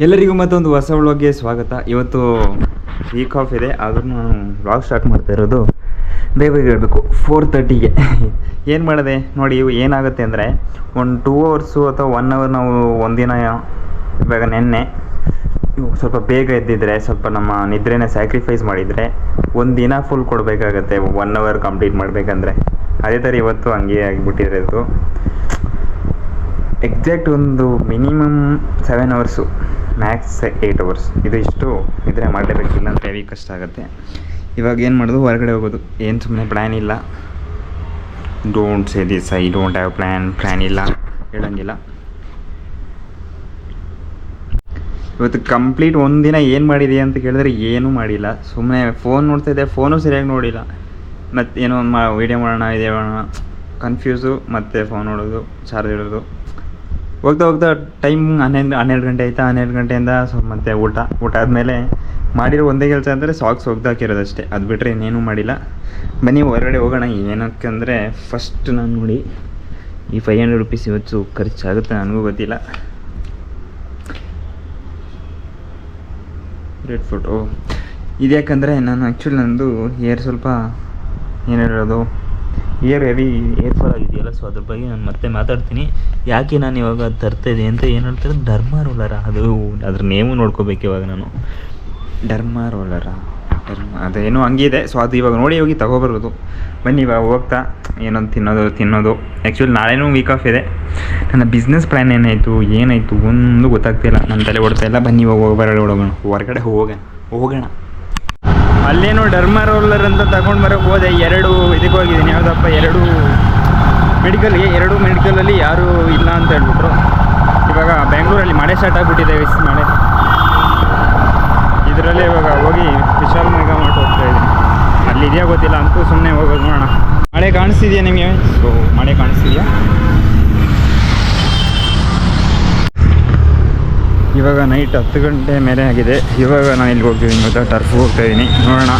ಎಲ್ಲರಿಗೂ ಮತ್ತೊಂದು ಹೊಸ ವ್ಲಾಗ್ಗೆ ಸ್ವಾಗತ. ಇವತ್ತು ವೀಕ್ ಆಫ್ ಇದೆ, ಆದ್ರೂ ನಾನು ವ್ಲಾಗ್ ಸ್ಟಾರ್ಟ್ ಮಾಡ್ತಾ ಇರೋದು ಬೇಗ ಹೇಳಬೇಕು 4:30ಗೆ. ಏನು ಮಾಡಿದೆ ನೋಡಿ, ಏನಾಗುತ್ತೆ ಅಂದರೆ ಒಂದು 2 ಅವರ್ಸು ಅಥವಾ 1 ಅವರ್ ನಾವು ಒಂದಿನ ಇವಾಗ ನೆನ್ನೆ ಸ್ವಲ್ಪ ಬೇಗ ಎದ್ದಿದ್ರೆ, ಸ್ವಲ್ಪ ನಮ್ಮ ನಿದ್ರೆನ ಸ್ಯಾಕ್ರಿಫೈಸ್ ಮಾಡಿದರೆ ಒಂದಿನ ಫುಲ್ ಕೊಡಬೇಕಾಗತ್ತೆ 1 ಅವರ್ ಕಂಪ್ಲೀಟ್ ಮಾಡಬೇಕಂದ್ರೆ. ಅದೇ ಥರ ಇವತ್ತು ಹಂಗೆ ಆಗಿಬಿಟ್ಟಿರೋದು. ಎಕ್ಸಾಕ್ಟ್ ಒಂದು ಮಿನಿಮಮ್ 7 ಅವರ್ಸು, ಮ್ಯಾಕ್ಸ್ 8 ಅವರ್ಸ್, ಇದು ಇಷ್ಟು ನಿದ್ರೆ ಮಾಡಲೇಬೇಕಿಲ್ಲ ಅಂತ ಹೆವಿ ಕಷ್ಟ ಆಗುತ್ತೆ. ಇವಾಗ ಏನು ಮಾಡೋದು, ಹೊರಗಡೆ ಹೋಗೋದು. ಏನು ಸುಮ್ಮನೆ ಪ್ಲ್ಯಾನ್ ಇಲ್ಲ, don't say this, I don't have plan ಇಲ್ಲ ಹೇಳೋಂಗಿಲ್ಲ. ಇವತ್ತು ಕಂಪ್ಲೀಟ್ ಒಂದಿನ ಏನು ಮಾಡಿದೆ ಅಂತ ಕೇಳಿದ್ರೆ ಏನೂ ಮಾಡಿಲ್ಲ, ಸುಮ್ಮನೆ ಫೋನ್ ನೋಡ್ತಾಯಿದ್ದೆ, ಫೋನು ಸರಿಯಾಗಿ ನೋಡಿಲ್ಲ. ಮತ್ತು ಏನೋ ಒಂದು ವೀಡಿಯೋ ಮಾಡೋಣ ಇದೇ ಮಾಡೋಣ ಕನ್ಫ್ಯೂಸು, ಮತ್ತು ಫೋನ್ ನೋಡೋದು, ಚಾರ್ಜ್ ಇಡೋದು. ಹೋಗ್ತಾ ಟೈಮ್ 12 ಗಂಟೆ ಆಯಿತಾ. 12 ಗಂಟೆಯಿಂದ ಮತ್ತು ಊಟ ಆದಮೇಲೆ ಮಾಡಿರೋ ಒಂದೇ ಕೆಲಸ ಅಂದರೆ ಸಾಕ್ಸ್ ಒಗ್ದಾಕಿರೋದಷ್ಟೇ, ಅದು ಬಿಟ್ಟರೆ ಇನ್ನೇನೂ ಮಾಡಿಲ್ಲ. ಬನ್ನಿ ಹೊರಗಡೆ ಹೋಗೋಣ. ಏನಕ್ಕೆ ಅಂದರೆ ಫಸ್ಟ್ ನಾನು ನೋಡಿ ಈ 500 ರುಪೀಸ್ ಇವತ್ತು ಖರ್ಚಾಗುತ್ತೆ, ನನಗೂ ಗೊತ್ತಿಲ್ಲ. ರೆಡ್ ಫೋಟೋ ಇದು ಯಾಕಂದರೆ ನಾನು ಆ್ಯಕ್ಚುಲಿ ನಂದು ಏರ್ ಸ್ವಲ್ಪ ಏನು ಹೇಳೋದು, ಏರ್ ಹೆವಿ ಏರ್ ಫಾಲ್ ಆಗಿದೆಯಲ್ಲ, ಸೊ ಅದ್ರ ಬಗ್ಗೆ ನಾನು ಮತ್ತೆ ಮಾತಾಡ್ತೀನಿ. ಯಾಕೆ ನಾನು ಇವಾಗ ತರ್ತಾಯಿದೆ ಅಂತ ಏನು ಹೇಳ್ತಾರೆ, ಡರ್ಮಾ ರೋಲರ, ಅದ್ರ ನೇಮು ನೋಡ್ಕೋಬೇಕು ಇವಾಗ ನಾನು. ಡರ್ಮಾ ರೋಲರ ಅದೇನೋ ಹಂಗಿದೆ. ಸೊ ಅದು ಇವಾಗ ನೋಡಿ ಹೋಗಿ ತಗೊಬರೋದು. ಬನ್ನಿ ಇವಾಗ ಹೋಗ್ತಾ ಏನೊಂದು ತಿನ್ನೋದು. ಆ್ಯಕ್ಚುಲಿ ನಾಳೆನೂ ವೀಕ್ ಆಫ್ ಇದೆ. ನನ್ನ ಬಿಸ್ನೆಸ್ ಪ್ಲ್ಯಾನ್ ಏನಾಯಿತು ಒಂದು ಗೊತ್ತಾಗ್ತಿಲ್ಲ, ನನ್ನ ತಲೆ ಓಡ್ತಾಯಿಲ್ಲ. ಬನ್ನಿ ಇವಾಗ ಹೊರಗಡೆ ಹೋಗೋಣ. ಅಲ್ಲೇನೋ ಡರ್ಮಾ ರೋಲರ್ ಅಂತ ತಗೊಂಡು ಬರೋಕ್ಕೆ ಹೋದೆ. 2 ಇದಕ್ಕೆ ಹೋಗಿದ್ದೀನಿ. ಯಾವುದಪ್ಪ, 2 ಮೆಡಿಕಲಲ್ಲಿ ಯಾರೂ ಇಲ್ಲ ಅಂತ ಹೇಳ್ಬಿಟ್ರು. ಇವಾಗ ಬೆಂಗಳೂರಲ್ಲಿ ಮಳೆ ಸ್ಟಾರ್ಟ್ ಆಗಿಬಿಟ್ಟಿದೆ, ಮಳೆ. ಇದರಲ್ಲೇ ಇವಾಗ ಹೋಗಿ ವಿಶಾಲ್ ಮೆಗಾ ಮಾರ್ಟ್ ಹೋಗ್ತಾ ಇದ್ದೀನಿ. ಅಲ್ಲಿದೆಯಾ ಗೊತ್ತಿಲ್ಲ, ಅಂತೂ ಸುಮ್ಮನೆ ಹೋಗೋದು ನೋಡೋಣ. ಮಳೆ ಕಾಣಿಸ್ತಿದೆಯಾ ನಿಮಗೆ? ಸೊ ಮಳೆ ಕಾಣಿಸ್ತಿದೆಯಾ? ಇವಾಗ ನೈಟ್ 10 ಗಂಟೆ ಮೇಲೆ ಆಗಿದೆ. ಇವಾಗ ನಾನು ಇಲ್ಲಿ ಹೋಗ್ತಿದ್ದೀನಿ ಮತ್ತು ಟರ್ಫ್ ಹೋಗ್ತಾಯಿದ್ದೀನಿ. ನೋಡೋಣ.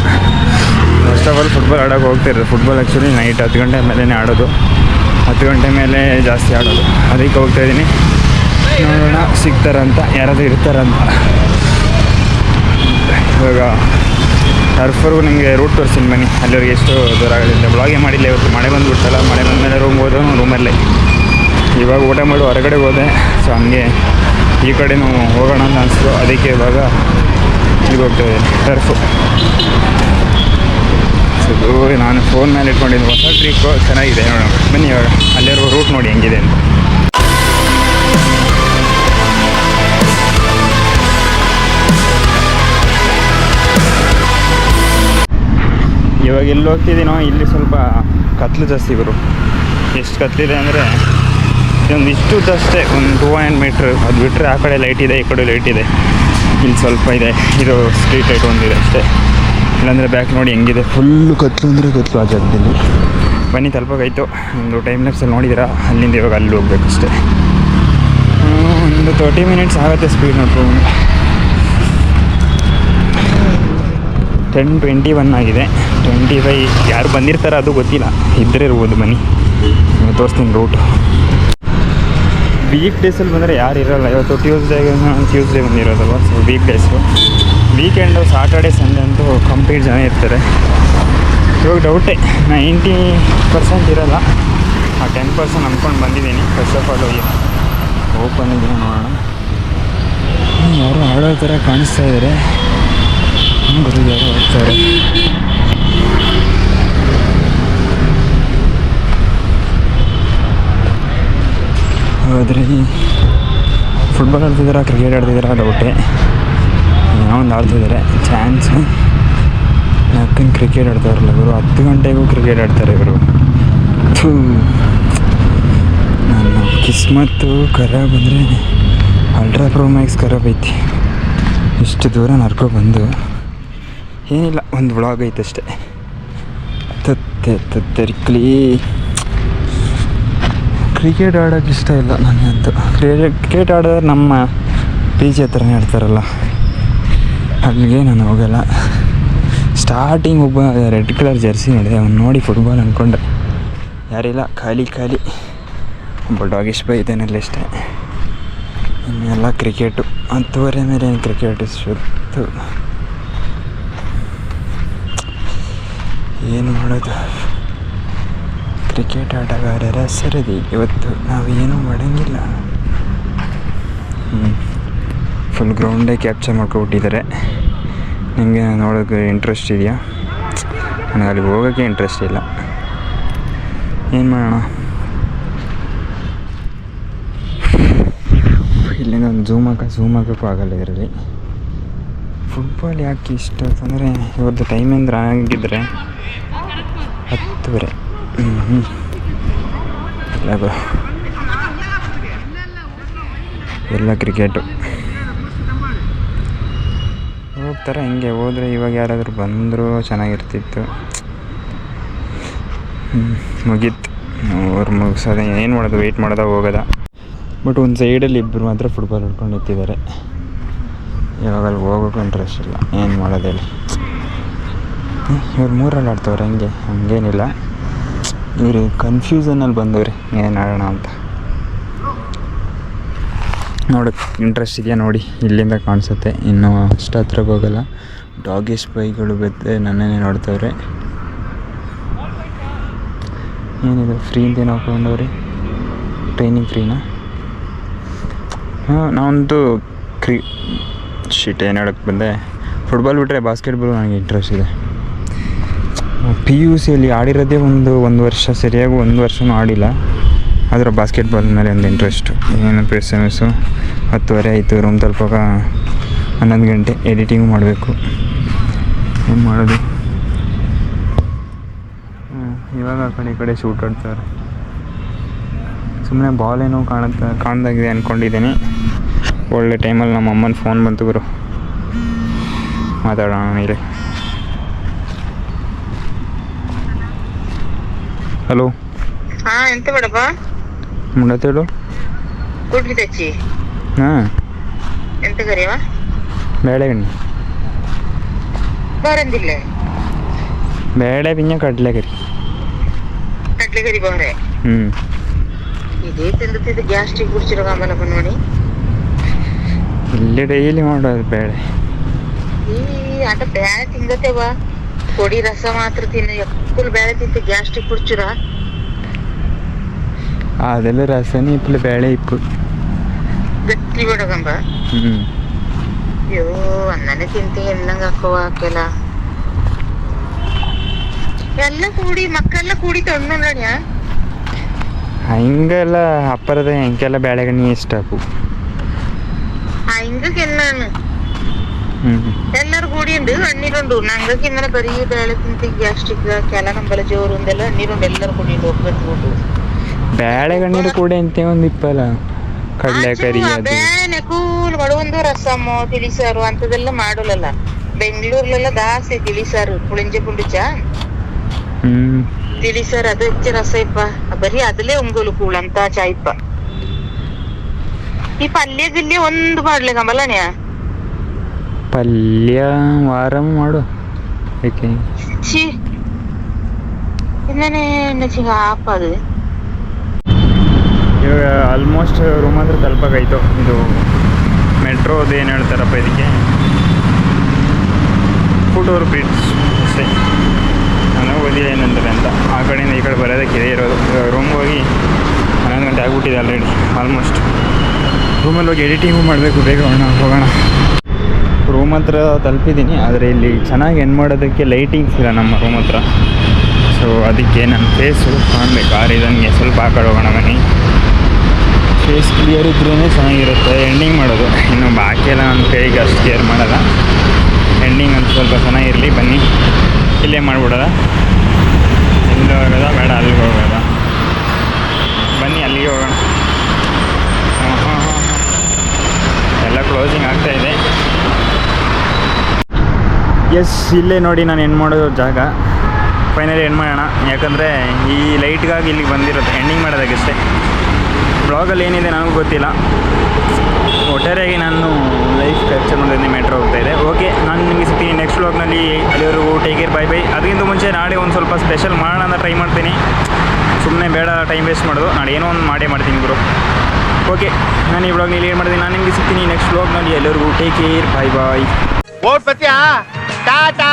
ಫಸ್ಟ್ ಆಫ್ ಆಲ್ ಫುಟ್ಬಾಲ್ ಆಡೋಕೆ ಹೋಗ್ತಾಯಿರೋದು. ಫುಟ್ಬಾಲ್ ಆ್ಯಕ್ಚುಲಿ ನೈಟ್ 10 ಗಂಟೆ ಮೇಲೇ ಆಡೋದು, 10 ಗಂಟೆ ಮೇಲೆ ಜಾಸ್ತಿ ಆಡೋದು. ಅದಕ್ಕೆ ಹೋಗ್ತಾಯಿದ್ದೀನಿ. ನೋಡೋಣ ಸಿಗ್ತಾರಂತ, ಯಾರಾದರೂ ಇರ್ತಾರಂತ. ಇವಾಗ ಟರ್ಫರ್ಗೂ ನಿಮಗೆ ರೂಟ್ ತೋರಿಸ್ತೀನಿ, ಬನ್ನಿ. ಅಲ್ಲಿವರೆಗೆ ಎಷ್ಟು ದೂರ ಆಗೋದಿಲ್ಲ. ಬ್ಲಾಗೇ ಮಾಡಿಲ್ಲ ಇವತ್ತು, ಮಳೆ ಬಂದುಬಿಡ್ತಲ್ಲ. ಮಳೆ ಬಂದಮೇಲೆ ರೂಮಲ್ಲೇ. ಇವಾಗ ಊಟ ಮಾಡಿ ಹೊರಗಡೆ ಹೋದೆ. ಸೊ ಹಂಗೆ ಈ ಕಡೆನೂ ಹೋಗೋಣ ಅಂತ ಅನಿಸ್ತು. ಅದಕ್ಕೆ ಇವಾಗ ಈಗ ಹೋಗ್ತಾಯಿದ್ದೀನಿ ಟರ್ಫು. ಸೊ ನಾನು ಫೋನ್ ಮೇಲೆ ಇಟ್ಕೊಂಡಿದ್ದು ಹೊಸ ಟ್ರಿಕ್ಕು, ಚೆನ್ನಾಗಿದೆ ನೋಡೋಣ. ಬನ್ನಿ ಇವಾಗ ಅಲ್ಲಿರೋ ರೂಟ್ ನೋಡಿ ಹೆಂಗಿದೆ ಅಂತ. ಇವಾಗ ಎಲ್ಲಿ ಹೋಗ್ತಿದ್ದೀನೋ ಇಲ್ಲಿ ಸ್ವಲ್ಪ ಕತ್ಲು ಜಾಸ್ತಿ ಗುರು. ಎಷ್ಟು ಕತ್ಲಿದೆ ಅಂದರೆ ಒಂದು ಇಷ್ಟುದಷ್ಟೇ, ಒಂದು 200 ಮೀಟ್ರ್. ಅದು ಬಿಟ್ಟರೆ ಆ ಕಡೆ ಲೈಟ್ ಇದೆ, ಈ ಕಡೆ ಲೈಟ್ ಇದೆ. ಇಲ್ಲಿ ಸ್ವಲ್ಪ ಇದೆ, ಇದು ಸ್ಟ್ರೀಟ್ ಲೈಟ್ ಒಂದಿದೆ ಅಷ್ಟೇ. ಇಲ್ಲಾಂದರೆ ಬ್ಯಾಕ್ ನೋಡಿ ಹೆಂಗಿದೆ, ಫುಲ್ಲು ಕತ್ಲು ಅಂದರೆ ಕತ್ಲು ಆ ಜಾಗದಲ್ಲಿ. ಬನ್ನಿ ತಲುಪೋಗಾಯ್ತು. ಒಂದು ಟೈಮ್ ಲ್ಯಾಪ್ಸಲ್ಲಿ ನೋಡಿದ್ದೀರಾ, ಅಲ್ಲಿಂದ ಇವಾಗ ಅಲ್ಲಿ ಹೋಗ್ಬೇಕಷ್ಟೇ. ಒಂದು 30 ಮಿನಿಟ್ಸ್ ಆಗುತ್ತೆ ಸ್ಪೀಡ್ ನೋಡ್ಕೊಂಡು. 10:21 ಆಗಿದೆ. 25 ಯಾರು ಬಂದಿರ್ತಾರೆ ಅದು ಗೊತ್ತಿಲ್ಲ, ಇದ್ದರೆ ಇರ್ಬೋದು. ಬನ್ನಿ ತೋರಿಸ್ತೀನಿ ರೂಟು. ವೀಕ್ ಡೇಸಲ್ಲಿ ಬಂದರೆ ಯಾರು ಇರೋಲ್ಲ. ಇವತ್ತು ಟ್ಯೂಸ್ಡೇ ಬಂದಿರೋದಲ್ವ, so week days. Weekend Saturday Sunday ಅಂತೂ ಕಂಪ್ಲೀಟ್ ಜನ ಇರ್ತಾರೆ. ಇವಾಗ ಡೌಟೇ 90% ಇರೋಲ್ಲ, ಆ 10% ಅಂದ್ಕೊಂಡು ಬಂದಿದ್ದೀನಿ. ಫಸ್ಟ್ ಆಫ್ ಆಲ್ ಓಪನ್ ಇದ್ದೀನಿ, ನೋಡೋಣ. ಯಾರು ಆಡೋ ಥರ ಕಾಣಿಸ್ತಾ ಇದ್ದಾರೆ. ಗುರು ಯಾರು ಹೋಗ್ತಾರೆ. ಹೋದ್ರೆ ಫುಟ್ಬಾಲ್ ಆಡ್ತಿದ್ದಾರೆ, ಕ್ರಿಕೆಟ್ ಆಡ್ತಿದ್ದಾರೆ, ಡೌಟೇ. ಏನೋ ಒಂದು ಆಡ್ತಿದ್ದಾರೆ, ಚಾನ್ಸ್. ಯಾಕಂದ್ರೆ ಕ್ರಿಕೆಟ್ ಆಡ್ತಾರಲ್ಲ ಇವರು, 10 ಗಂಟೆಗೂ ಕ್ರಿಕೆಟ್ ಆಡ್ತಾರೆ ಇವರು. ನನ್ನ ಕಿಸ್ಮತ್ತು ಖರಾಬ್ ಅಂದರೆ ಅಲ್ಟ್ರಾ ಪ್ರೋ ಮ್ಯಾಕ್ಸ್ ಖರಾಬ್ ಐತಿ. ಇಷ್ಟು ದೂರ ನಡ್ಕೊಬಂದು ಏನಿಲ್ಲ, ಒಂದು ವ್ಲಾಗ್ ಐತಷ್ಟೇ. ತತ್ತರಿಕ್ಲಿ ಕ್ರಿಕೆಟ್ ಆಡೋಕ್ಕೆ ಇಷ್ಟ ಇಲ್ಲ ನನಗಂತೂ. ಕ್ರಿಕೆಟ್ ಆಡೋರು ನಮ್ಮ PG ಹತ್ರನೇ ಆಡ್ತಾರಲ್ಲ, ಅಲ್ಲಿಗೆ ನಾನು ಹೋಗಲ್ಲ. ಸ್ಟಾರ್ಟಿಂಗ್ ಒಬ್ಬ ರೆಡ್ ಕಲರ್ ಜರ್ಸಿ ನೋಡಿದೆ, ಅವ್ನು ನೋಡಿ ಫುಟ್ಬಾಲ್ ಅಂದ್ಕೊಂಡೆ. ಯಾರಿಲ್ಲ, ಖಾಲಿ ಒಬ್ಬ ಡಾಗಿಶ್ ಬೈ ಇದ್ದೇನೆಲ್ಲ ಇಷ್ಟೇ. ಇನ್ನೆಲ್ಲ ಕ್ರಿಕೆಟು. 10:30 ಮೇಲೆ ಕ್ರಿಕೆಟ್ ಸುತ್ತು. ಏನು ಮಾಡೋದು, ಕ್ರಿಕೆಟ್ ಆಟಗಾರರ ಸರದಿ. ಇವತ್ತು ನಾವು ಏನೂ ಮಾಡೋಂಗಿಲ್ಲ. ಫುಲ್ ಗ್ರೌಂಡೇ ಕ್ಯಾಪ್ಚರ್ ಮಾಡ್ಕೊಬಿಟ್ಟಿದ್ದಾರೆ. ನಿಮಗೆ ನೋಡೋಕ್ಕೆ ಇಂಟ್ರೆಸ್ಟ್ ಇದೆಯಾ? ನನಗೆ ಅಲ್ಲಿಗೆ ಹೋಗೋಕ್ಕೆ ಇಂಟ್ರೆಸ್ಟ್ ಇಲ್ಲ. ಏನು ಮಾಡೋಣ, ಇಲ್ಲಿಂದ ಒಂದು ಝೂಮ್ ಹಾಕೋಕ್ಕೂ ಆಗಲ್ಲ ಇದರಲ್ಲಿ. ಫುಟ್ಬಾಲ್ ಯಾಕೆ ಇಷ್ಟ ಅಂತಂದರೆ ಇವ್ರದ್ದು ಟೈಮ್ ಅಂದ್ರೆ ಆಗಿದ್ದರೆ 10:30. ಇಲ್ಲ ಎಲ್ಲ ಕ್ರಿಕೆಟು ಹೋಗ್ತಾರೆ. ಹಿಂಗೆ ಹೋದರೆ ಇವಾಗ ಯಾರಾದರೂ ಬಂದರೂ ಚೆನ್ನಾಗಿರ್ತಿತ್ತು. ಮುಗೀತು, ಅವ್ರು ಮುಗಿಸೋದ ಏನು ಮಾಡೋದು, ವೆಯ್ಟ್ ಮಾಡೋದ ಹೋಗೋದ. ಬಟ್ ಒಂದು ಸೈಡಲ್ಲಿ ಇಬ್ಬರು ಮಾತ್ರ ಫುಟ್ಬಾಲ್ ಹಿಡ್ಕೊಂಡು ನಿಂತಿದ್ದಾರೆ. ಇವಾಗ ಅಲ್ಲಿ ಹೋಗೋಕ್ಕೂ ಇಂಟ್ರೆಸ್ಟ್ ಇಲ್ಲ. ಏನು ಮಾಡೋದು ಹೇಳಿ, ಇವ್ರು 3 ಆಡ್ತವ್ರೆ. ಹಂಗೇನಿಲ್ಲ, ಇವರು ಕನ್ಫ್ಯೂಸನಲ್ಲಿ ಬಂದವ್ರೆ ಏನು ಆಡೋಣ ಅಂತ. ನೋಡೋಕ್ಕೆ ಇಂಟ್ರೆಸ್ಟ್ ಇದೆಯಾ ನೋಡಿ, ಇಲ್ಲಿಂದ ಕಾಣಿಸುತ್ತೆ. ಇನ್ನೂ ಅಷ್ಟು ಹತ್ರಕ್ಕೆ ಹೋಗಲ್ಲ. ಡಾಗಿಶ್ ಬೈಗಳು ಬೆತ್ತೆ ನನ್ನೇ ನೋಡ್ತವ್ರೆ. ಏನಿದೆ ಫ್ರೀ ಅಂತೇನು ಹಾಕೊಂಡವ್ರಿ, ಟ್ರೈನಿಂಗ್ ಫ್ರೀನಾ? ನಾನೊಂದು ಏನು ಹೇಳೋಕ್ಕೆ ಬಂದೆ, ಫುಟ್ಬಾಲ್ ಬಿಟ್ಟರೆ ಬಾಸ್ಕೆಟ್ಬಾಲ್ ನನಗೆ ಇಂಟ್ರೆಸ್ಟ್ ಇದೆ. PUC ಆಡಿರೋದೇ ಒಂದು ವರ್ಷ, ಸರಿಯಾಗಿ 1 ವರ್ಷವೂ ಆಡಿಲ್ಲ. ಆದರೆ ಬಾಸ್ಕೆಟ್ಬಾಲ್ ಮೇಲೆ ಒಂದು ಇಂಟ್ರೆಸ್ಟು. ಏನು SMS 10:30 ಆಯಿತು, ರೂಮ್ ತಲುಪಾಗ 11 ಗಂಟೆ. ಎಡಿಟಿಂಗು ಮಾಡಬೇಕು, ಏನು ಮಾಡೋದು. ಇವಾಗ ಆ ಕಡೆ ಶೂಟ್ ಆಡ್ತಾರೆ. ಸುಮ್ಮನೆ ಬಾಲ್ ಏನೋ ಕಾಣ್ದಾಗಿದೆ ಅಂದ್ಕೊಂಡಿದ್ದೀನಿ. ಒಳ್ಳೆ ಟೈಮಲ್ಲಿ ನಮ್ಮ ಅಮ್ಮನ ಫೋನ್ ಬಂತು ಗುರು, ಮಾತಾಡೋಣ ಮೇಲೆ. ಹಲೋ, ಎಂತ ಬೇಡಪ್ಪ ಮುಂಡತ್ತೇಳು ಕೂಡ್ಲಿ ತಚ್ಚಿ. ಎಂತ ಕರಿಯವ ಬೇಳೆಗಣ್ಣಿ ಬಾರಂದಿಲ್ಲ ಬೇಳೆ ಪಿഞ്ഞ ಕಡ್ಲೆಕರಿ ಬಾರೆ ಇದೇ ತಿಂದು ಗ್ಯಾಸ್ಟ್ರಿಕ್ ಕುಡಿಸಿರೋ ಕಾಂಬಲಪ್ಪ ನೋಡಿ. ಇಲ್ಲಿ ಡೈಲಿ ಮಾಡೋದು ಬೇಳೆ. ಈ ಆಟ ಬೇಳೆ ತಿಂಗತ್ತೇವ, ಕೊಡಿ ರಸ ಮಾತ್ರ ತಿನ್ನ. ಎಕ್ಕುಲ್ ಬೇಳೆ ತಿಂತ ಗ್ಯಾಸ್ಟ್ರಿಕ್ ಕುಡ್ಚಿರ ಅದೆಲ್ಲ ರಸನೇ ಇಪ್ಪಲು ಬೇಳೆ ಇಪ್ಪು ಗಟ್ಟಿ ಬೇಡಗಂಬ. ಅಯ್ಯೋ ಅನ್ನನೇ ತಿಂತಿ ಎಲ್ಲಂಗ ಹಾಕುವ ಹಾಕೆಲ್ಲ ಎಲ್ಲ ಕೂಡಿ ಮಕ್ಕಳೆಲ್ಲ ಕೂಡಿ ತೊಂಡ್ಕೊಂಡ್ರಣ್ಯ. ಹಿಂಗೆಲ್ಲ ಅಪ್ಪರದ ಹೆಂಗೆಲ್ಲ ಬೇಳೆಗಣ್ಣಿ ಇಷ್ಟ ಹಾಕು ಹಿಂಗಕ್ಕೆಲ್ಲ ಎಲ್ಲರೂ ಕೂಡಿಂಡು ಹಣ್ಣೀರುಂಡು. ನಂಗಕ್ಕೆ ಇങ്ങനെ ಬರೀ ಬೇಳೆ ತಿಂತಿ ಗ್ಯಾಸ್ಟ್ರಿಕ್ ಕೆಲ ನಂಬಲ ಜೋರು ಒಂದೆಲ್ಲ ಹಣ್ಣೀರುಂಡು ಎಲ್ಲರೂ ಕೂಡಿಂಡು ಒಬ್ಬಟ್ಟು ಬೇಳೆಗಣ್ಣೀರು ಕೂಡ ಎಂತ ಒಂದು ಇಪ್ಪಲ್ಲ ಕಡಲೆಕರಿ ಬೇಳೆನೆ ಕೂಲ್ ಮಾಡುವಂದು ರಸಮ್ಮು ತಿಳಿಸಾರು ಅಂತದೆಲ್ಲ ಮಾಡೋಲ್ಲ. ಬೆಂಗಳೂರ್ಲೆಲ್ಲ ಜಾಸ್ತಿ ತಿಳಿಸಾರು, ಪುಳಿಂಜೆ ಪುಂಡಿಚ ತಿಳಿಸಾರು ಅದು ಹೆಚ್ಚು ರಸ ಇಪ್ಪ. ಬರೀ ಅದಲ್ಲೇ ಉಂಗೋಲು ಕೂಳಂತ ಚಾಯ್ಪ. ಈ ಪಲ್ಯ ಗಿಲ್ಯ ಒಂದು ಮಾಡ್ಲಿಕ್ಕಂಬಲ್ಲಣ್ಯ. ಪಲ್ಯ ವಾರ ಮಾಡು ಛೀ ಇನ್ನೇ ಚಿಗ ಆಪ ಅದು. ಇವಾಗ ಆಲ್ಮೋಸ್ಟ್ ರೂಮ್ ಹತ್ರ ತಲುಪಾಗಾಯ್ತು. ಇದು ಮೆಟ್ರೋದು ಏನು ಹೇಳ್ತಾರಪ್ಪ ಇದಕ್ಕೆ, ಫುಟ್ಓವರ್ ಬ್ರಿಡ್ಜ್ ಅಷ್ಟೇ. ನಾನು ಓದಿಲ್ಲ ಏನಂತಾರೆ ಅಂತ. ಆ ಕಡೆಯಿಂದ ಈ ಕಡೆ ಬರೋದಕ್ಕೆ ಇದೇ ಇರೋದು. ರೂಮ್ಗೆ ಹೋಗಿ 11 ಗಂಟೆ ಆಗ್ಬಿಟ್ಟಿದೆ ಆಲ್ರೆಡಿ ಆಲ್ಮೋಸ್ಟ್. ರೂಮಲ್ಲಿ ಹೋಗಿ ಎಡಿಟಿಂಗು ಮಾಡಬೇಕು, ಬೇಗ ಹೋಗೋಣ. ರೂಮ್ ಹತ್ರ ತಲುಪಿದ್ದೀನಿ, ಆದರೆ ಇಲ್ಲಿ ಚೆನ್ನಾಗಿ ಏನು ಮಾಡೋದಕ್ಕೆ ಲೈಟಿಂಗ್ಸ್ ಇಲ್ಲ ನಮ್ಮ ರೂಮ್ ಹತ್ರ. ಸೊ ಅದಕ್ಕೆ ನನ್ನ ಫೇಸು ಕಾಣಬೇಕು. ಆರಿದಂಗೆ ಸ್ವಲ್ಪ ಆ ಕಡೆ ಹೋಗೋಣ ಬನ್ನಿ. ಫೇಸ್ ಕ್ಲಿಯರ್ ಇದ್ರೇ ಚೆನ್ನಾಗಿರುತ್ತೆ ಎಂಡಿಂಗ್ ಮಾಡೋದು. ಇನ್ನು ಬಾಕಿ ಎಲ್ಲ ನನ್ನ ಕೈಗೆ ಅಷ್ಟು ಕೇರ್ ಮಾಡೋಲ್ಲ. ಎಂಡಿಂಗ್ ಅಂತ ಸ್ವಲ್ಪ ಚೆನ್ನಾಗಿರಲಿ. ಬನ್ನಿ ಇಲ್ಲೇ ಮಾಡಿಬಿಡೋದ, ಇಲ್ಲಿ ಹೋಗೋದ ಬೇಡ ಅಲ್ಲಿಗೆ ಹೋಗೋದ. ಬನ್ನಿ ಅಲ್ಲಿಗೆ ಹೋಗೋಣ. ಎಲ್ಲ ಕ್ಲೋಸಿಂಗ್ ಆಗ್ತಾಯಿದೆ. ಎಸ್, ಇಲ್ಲೇ ನೋಡಿ ನಾನು ಏನು ಮಾಡೋದು ಜಾಗ. ಫೈನಲಿ ಏನು ಮಾಡೋಣ, ಯಾಕಂದರೆ ಈ ಲೈಟ್ಗಾಗಿ ಇಲ್ಲಿಗೆ ಬಂದಿರುತ್ತೆ ಎಂಡಿಂಗ್ ಮಾಡೋದಕ್ಕಷ್ಟೇ. ಬ್ಲಾಗಲ್ಲಿ ಏನಿದೆ ನನಗೂ ಗೊತ್ತಿಲ್ಲ. ಒಟ್ಟಾರೆಯಾಗಿ ನಾನು ಲೈಫ್ ಕ್ಯಾಪ್ಚರ್ ಮಾಡೋದನ್ನೇ ಮ್ಯಾಟ್ರ್ ಹೋಗ್ತಾಯಿದೆ. ಓಕೆ, ನಾನು ನಿಮಗೆ ಸಿಗ್ತೀನಿ ನೆಕ್ಸ್ಟ್ ಬ್ಲಾಗ್ನಲ್ಲಿ. ಅಲ್ಲಿವರೆಗೂ ಟೇಕ್ ಕೇರ್, ಬೈ ಬೈ. ಅದಕ್ಕಿಂತ ಮುಂಚೆ ನಾಳೆ ಒಂದು ಸ್ವಲ್ಪ ಸ್ಪೆಷಲ್ ಮಾಡೋಣ ಅಂತ ಟ್ರೈ ಮಾಡ್ತೀನಿ. ಸುಮ್ಮನೆ ಬೇಡ ಟೈಮ್ ವೇಸ್ಟ್ ಮಾಡೋದು. ನಾಳೆ ಏನೋ ಒಂದು ಮಾಡೇ ಮಾಡ್ತೀನಿ ಗುರು. ಓಕೆ, ನಾನು ಈ ವ್ಲಾಗ್ ಇಲ್ಲಿ ಏನು ಮಾಡಿದೆ, ನಾನು ನಿಮಗೆ ಸಿಗ್ತೀನಿ ನೆಕ್ಸ್ಟ್ ವ್ಲಾಗ್ ನೋಡಿ. ಎಲ್ಲರಿಗೂ ಟೇಕ್ ಕೇರ್, ಬಾಯ್ ಬಾಯ್. ಟಾಟಾ.